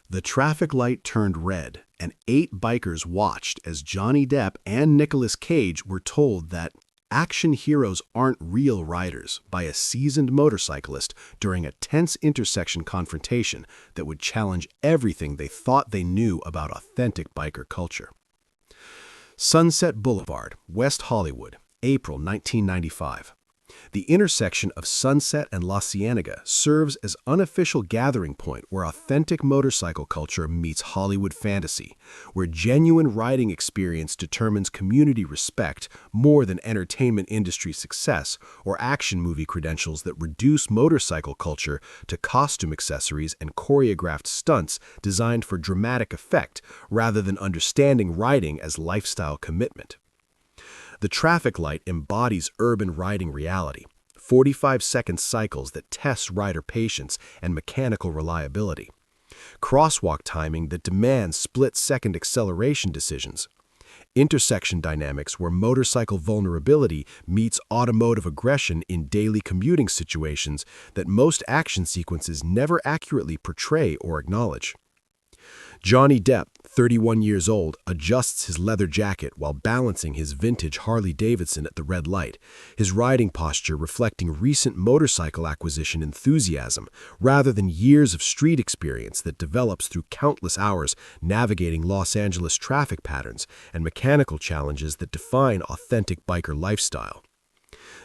The traffic light turned red, and 8 bikers watched as Johnny Depp and Nicolas Cage were told that action heroes aren't real riders by a seasoned motorcyclist during a tense intersection confrontation that would challenge everything they thought they knew about authentic biker culture. Sunset Boulevard, West Hollywood, April 1995. The intersection of Sunset and La Cienega serves as unofficial gathering point where authentic motorcycle culture meets Hollywood fantasy, where genuine riding experience determines community respect more than entertainment industry success or action movie credentials that reduce motorcycle culture to costume accessories and choreographed stunts designed for dramatic effect rather than understanding riding as lifestyle commitment. The traffic light embodies urban riding reality, 45-second cycles that test rider patience and mechanical reliability, crosswalk timing that demands split-second acceleration decisions, intersection dynamics where motorcycle vulnerability meets automotive aggression in daily commuting situations that most action sequences never accurately portray or acknowledge. Johnny Depp, 31 years old, adjusts his leather jacket while balancing his vintage Harley-Davidson at the red light, his riding posture reflecting recent motorcycle acquisition enthusiasm rather than years of street experience that develops through countless hours navigating Los Angeles traffic patterns and mechanical challenges that define authentic biker lifestyle.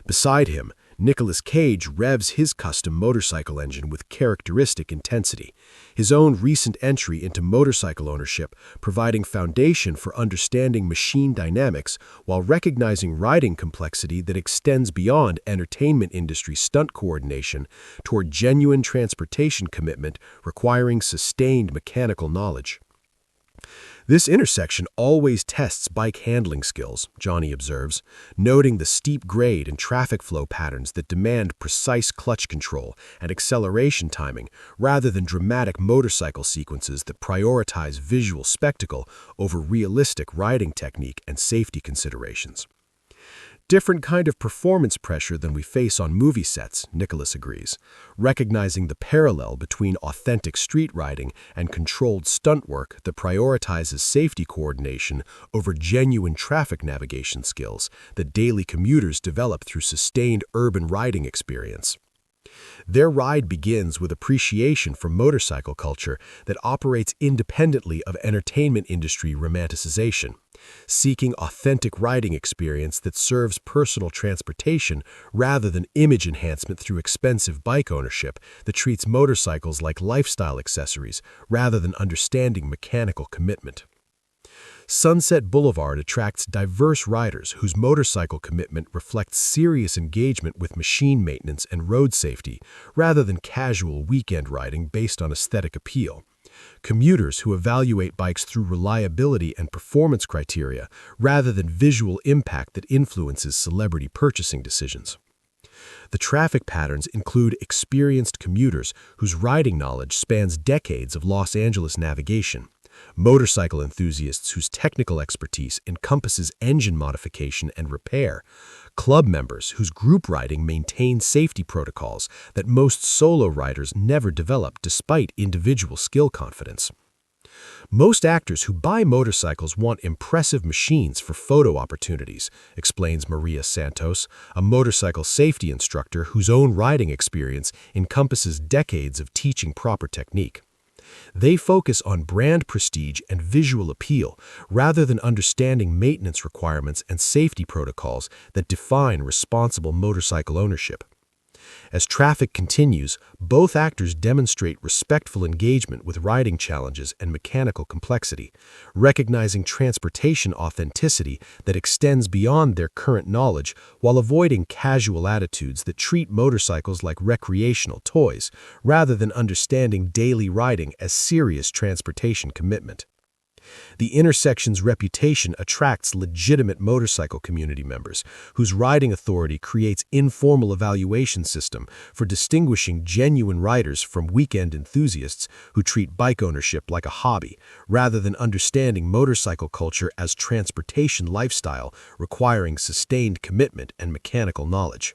Beside him, Nicolas Cage revs his custom motorcycle engine with characteristic intensity, his own recent entry into motorcycle ownership providing foundation for understanding machine dynamics while recognizing riding complexity that extends beyond entertainment industry stunt coordination toward genuine transportation commitment requiring sustained mechanical knowledge. This intersection always tests bike handling skills, Johnny observes, noting the steep grade and traffic flow patterns that demand precise clutch control and acceleration timing rather than dramatic motorcycle sequences that prioritize visual spectacle over realistic riding technique and safety considerations. Different kind of performance pressure than we face on movie sets, Nicolas agrees, recognizing the parallel between authentic street riding and controlled stunt work that prioritizes safety coordination over genuine traffic navigation skills that daily commuters develop through sustained urban riding experience. Their ride begins with appreciation for motorcycle culture that operates independently of entertainment industry romanticization, seeking authentic riding experience that serves personal transportation rather than image enhancement through expensive bike ownership that treats motorcycles like lifestyle accessories rather than understanding mechanical commitment. Sunset Boulevard attracts diverse riders whose motorcycle commitment reflects serious engagement with machine maintenance and road safety rather than casual weekend riding based on aesthetic appeal. Commuters who evaluate bikes through reliability and performance criteria rather than visual impact that influences celebrity purchasing decisions. The traffic patterns include experienced commuters whose riding knowledge spans decades of Los Angeles navigation, motorcycle enthusiasts whose technical expertise encompasses engine modification and repair, club members whose group riding maintains safety protocols that most solo riders never develop despite individual skill confidence. Most actors who buy motorcycles want impressive machines for photo opportunities, explains Maria Santos, a motorcycle safety instructor whose own riding experience encompasses decades of teaching proper technique. They focus on brand prestige and visual appeal rather than understanding maintenance requirements and safety protocols that define responsible motorcycle ownership. As traffic continues, both actors demonstrate respectful engagement with riding challenges and mechanical complexity, recognizing transportation authenticity that extends beyond their current knowledge while avoiding casual attitudes that treat motorcycles like recreational toys, rather than understanding daily riding as serious transportation commitment. The intersection's reputation attracts legitimate motorcycle community members, whose riding authority creates informal evaluation system for distinguishing genuine riders from weekend enthusiasts who treat bike ownership like a hobby, rather than understanding motorcycle culture as transportation lifestyle requiring sustained commitment and mechanical knowledge.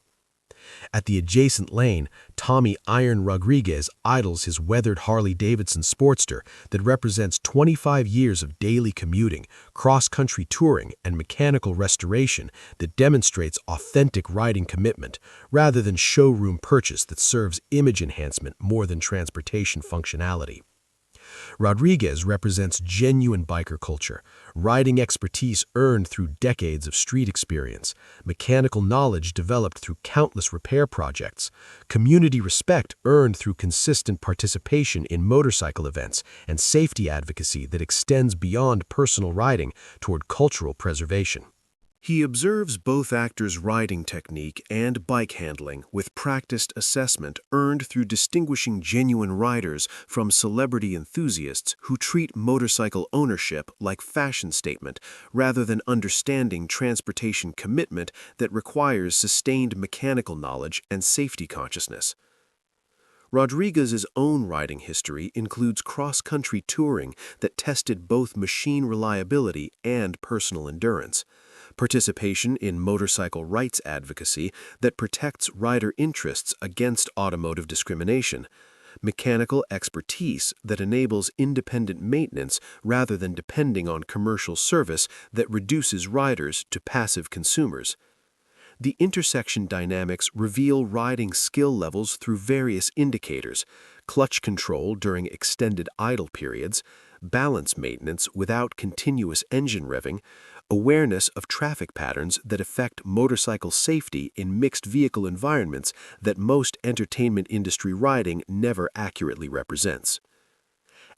At the adjacent lane, Tommy "Iron" Rodriguez idles his weathered Harley-Davidson Sportster that represents 25 years of daily commuting, cross-country touring, and mechanical restoration that demonstrates authentic riding commitment rather than showroom purchase that serves image enhancement more than transportation functionality. Rodriguez represents genuine biker culture, riding expertise earned through decades of street experience, mechanical knowledge developed through countless repair projects, community respect earned through consistent participation in motorcycle events, and safety advocacy that extends beyond personal riding toward cultural preservation. He observes both actors' riding technique and bike handling with practiced assessment earned through distinguishing genuine riders from celebrity enthusiasts who treat motorcycle ownership like fashion statement rather than understanding transportation commitment that requires sustained mechanical knowledge and safety consciousness. Rodriguez's own riding history includes cross-country touring that tested both machine reliability and personal endurance, participation in motorcycle rights advocacy that protects rider interests against automotive discrimination, mechanical expertise that enables independent maintenance rather than depending on commercial service that reduces riders to passive consumers. The intersection dynamics reveal riding skill levels through various indicators: clutch control during extended idle periods, balance maintenance without continuous engine revving, awareness of traffic patterns that affect motorcycle safety in mixed vehicle environments that most entertainment industry riding never accurately represents.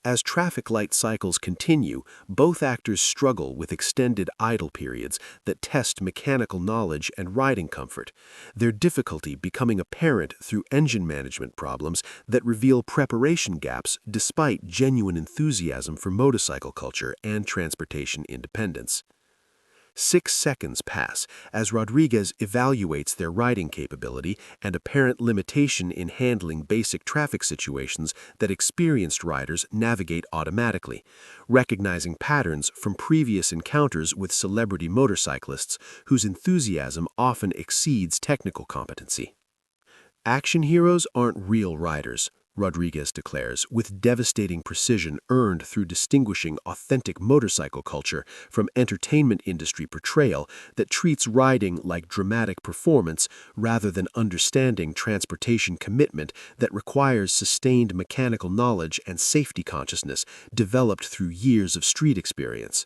As traffic light cycles continue, both actors struggle with extended idle periods that test mechanical knowledge and riding comfort, their difficulty becoming apparent through engine management problems that reveal preparation gaps despite genuine enthusiasm for motorcycle culture and transportation independence. 6 seconds pass as Rodriguez evaluates their riding capability and apparent limitation in handling basic traffic situations that experienced riders navigate automatically, recognizing patterns from previous encounters with celebrity motorcyclists whose enthusiasm often exceeds technical competency. Action heroes aren't real riders, Rodriguez declares, with devastating precision earned through distinguishing authentic motorcycle culture from entertainment industry portrayal that treats riding like dramatic performance rather than understanding transportation commitment that requires sustained mechanical knowledge and safety consciousness developed through years of street experience.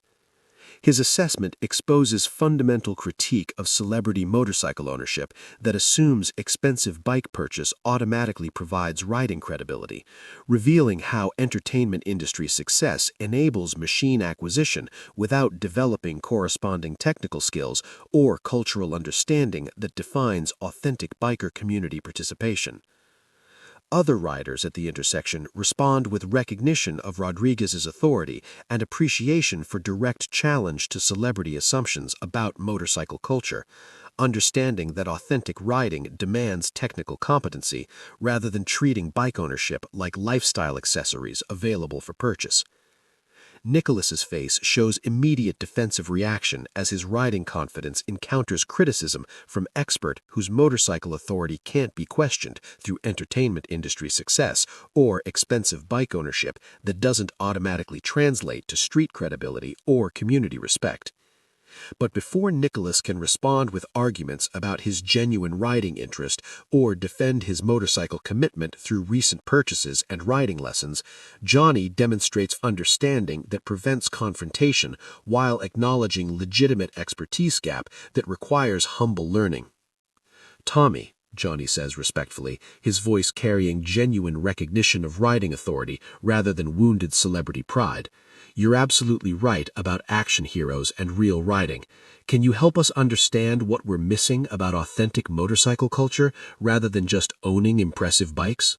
His assessment exposes fundamental critique of celebrity motorcycle ownership that assumes expensive bike purchase automatically provides riding credibility, revealing how entertainment industry success enables machine acquisition without developing corresponding technical skills or cultural understanding that defines authentic biker community participation. Other riders at the intersection respond with recognition of Rodriguez's authority and appreciation for direct challenge to celebrity assumptions about motorcycle culture, understanding that authentic riding demands technical competency rather than treating bike ownership like lifestyle accessories available for purchase. Nicolas's face shows immediate defensive reaction as his riding confidence encounters criticism from expert whose motorcycle authority can't be questioned through entertainment industry success or expensive bike ownership that doesn't automatically translate to street credibility or community respect. But before Nicolas can respond with arguments about his genuine riding interest or defend his motorcycle commitment through recent purchases and riding lessons, Johnny demonstrates understanding that prevents confrontation while acknowledging legitimate expertise gap that requires humble learning. "Tommy," Johnny says respectfully, his voice carrying genuine recognition of riding authority rather than wounded celebrity pride, "you're absolutely right about action heroes and real riding. Can you help us understand what we're missing about authentic motorcycle culture rather than just owning impressive bikes?"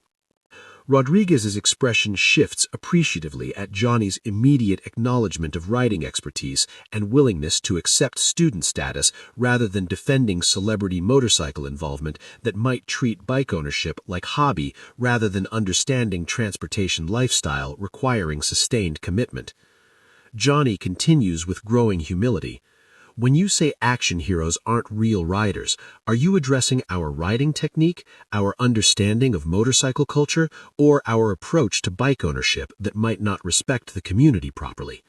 Rodriguez's expression shifts appreciatively at Johnny's immediate acknowledgement of riding expertise and willingness to accept student status rather than defending celebrity motorcycle involvement that might treat bike ownership like hobby rather than understanding transportation lifestyle requiring sustained commitment. Johnny continues with growing humility. When you say action heroes aren't real riders, are you addressing our riding technique, our understanding of motorcycle culture, or our approach to bike ownership that might not respect the community properly?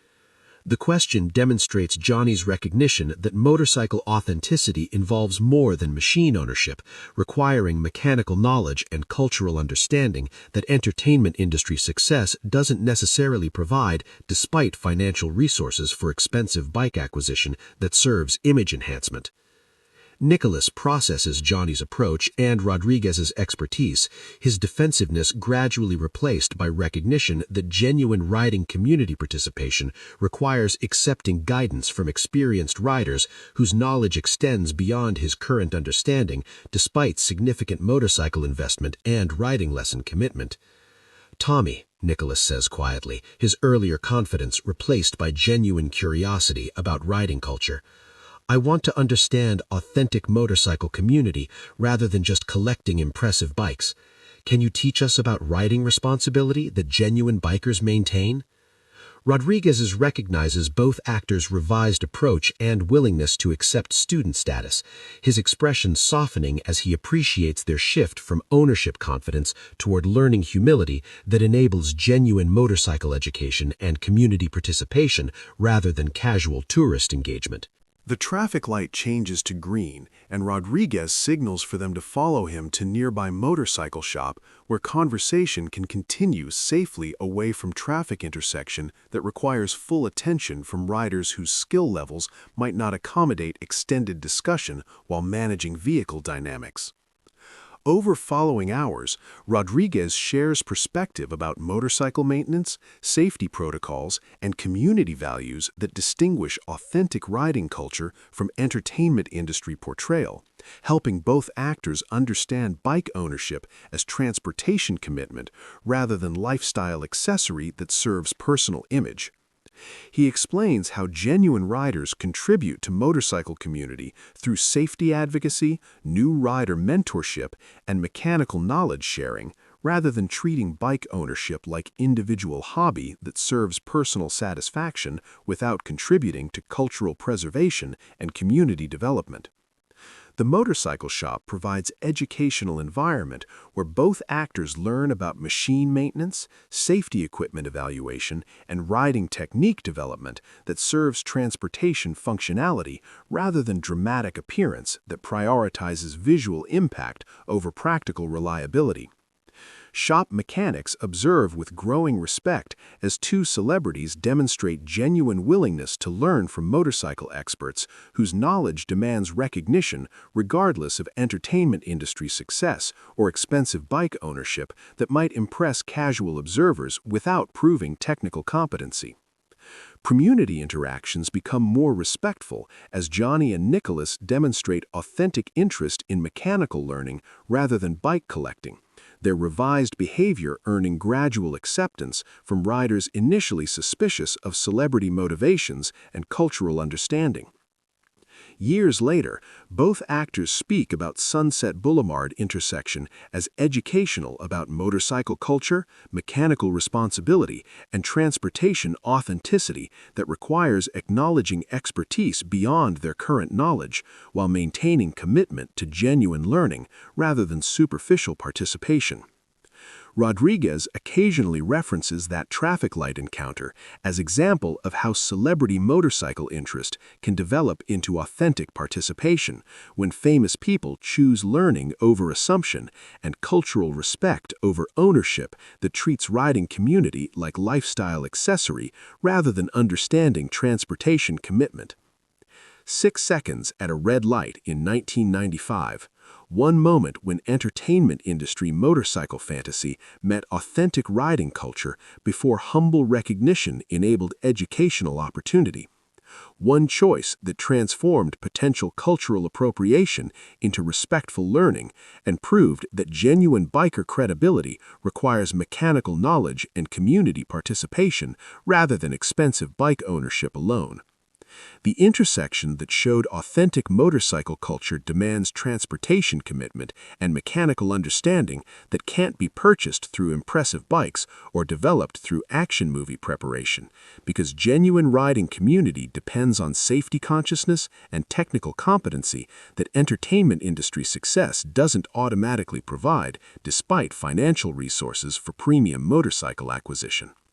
The question demonstrates Johnny's recognition that motorcycle authenticity involves more than machine ownership, requiring mechanical knowledge and cultural understanding that entertainment industry success doesn't necessarily provide, despite financial resources for expensive bike acquisition that serves image enhancement. Nicolas processes Johnny's approach and Rodriguez's expertise, his defensiveness gradually replaced by recognition that genuine riding community participation requires accepting guidance from experienced riders whose knowledge extends beyond his current understanding despite significant motorcycle investment and riding lesson commitment. "Tommy," Nicolas says quietly, his earlier confidence replaced by genuine curiosity about riding culture, "I want to understand authentic motorcycle community rather than just collecting impressive bikes. Can you teach us about riding responsibility that genuine bikers maintain?" Rodriguez recognizes both actors' revised approach and willingness to accept student status, his expression softening as he appreciates their shift from ownership confidence toward learning humility that enables genuine motorcycle education and community participation rather than casual tourist engagement. The traffic light changes to green, and Rodriguez signals for them to follow him to nearby motorcycle shop where conversation can continue safely away from traffic intersection that requires full attention from riders whose skill levels might not accommodate extended discussion while managing vehicle dynamics. Over following hours, Rodriguez shares perspective about motorcycle maintenance, safety protocols, and community values that distinguish authentic riding culture from entertainment industry portrayal, helping both actors understand bike ownership as transportation commitment rather than lifestyle accessory that serves personal image. He explains how genuine riders contribute to motorcycle community through safety advocacy, new rider mentorship, and mechanical knowledge sharing, rather than treating bike ownership like individual hobby that serves personal satisfaction without contributing to cultural preservation and community development. The motorcycle shop provides educational environment where both actors learn about machine maintenance, safety equipment evaluation, and riding technique development that serves transportation functionality rather than dramatic appearance that prioritizes visual impact over practical reliability. Shop mechanics observe with growing respect as two celebrities demonstrate genuine willingness to learn from motorcycle experts whose knowledge demands recognition regardless of entertainment industry success or expensive bike ownership that might impress casual observers without proving technical competency. Community interactions become more respectful as Johnny and Nicolas demonstrate authentic interest in mechanical learning rather than bike collecting, their revised behavior earning gradual acceptance from riders initially suspicious of celebrity motivations and cultural understanding. Years later, both actors speak about Sunset Boulevard intersection as educational about motorcycle culture, mechanical responsibility, and transportation authenticity that requires acknowledging expertise beyond their current knowledge while maintaining commitment to genuine learning rather than superficial participation. Rodriguez occasionally references that traffic light encounter as example of how celebrity motorcycle interest can develop into authentic participation when famous people choose learning over assumption and cultural respect over ownership that treats riding community like lifestyle accessory rather than understanding transportation commitment. 6 seconds at a red light in 1995. One moment when entertainment industry motorcycle fantasy met authentic riding culture before humble recognition enabled educational opportunity. One choice that transformed potential cultural appropriation into respectful learning and proved that genuine biker credibility requires mechanical knowledge and community participation rather than expensive bike ownership alone. The intersection that showed authentic motorcycle culture demands transportation commitment and mechanical understanding that can't be purchased through impressive bikes or developed through action movie preparation, because genuine riding community depends on safety consciousness and technical competency that entertainment industry success doesn't automatically provide, despite financial resources for premium motorcycle acquisition.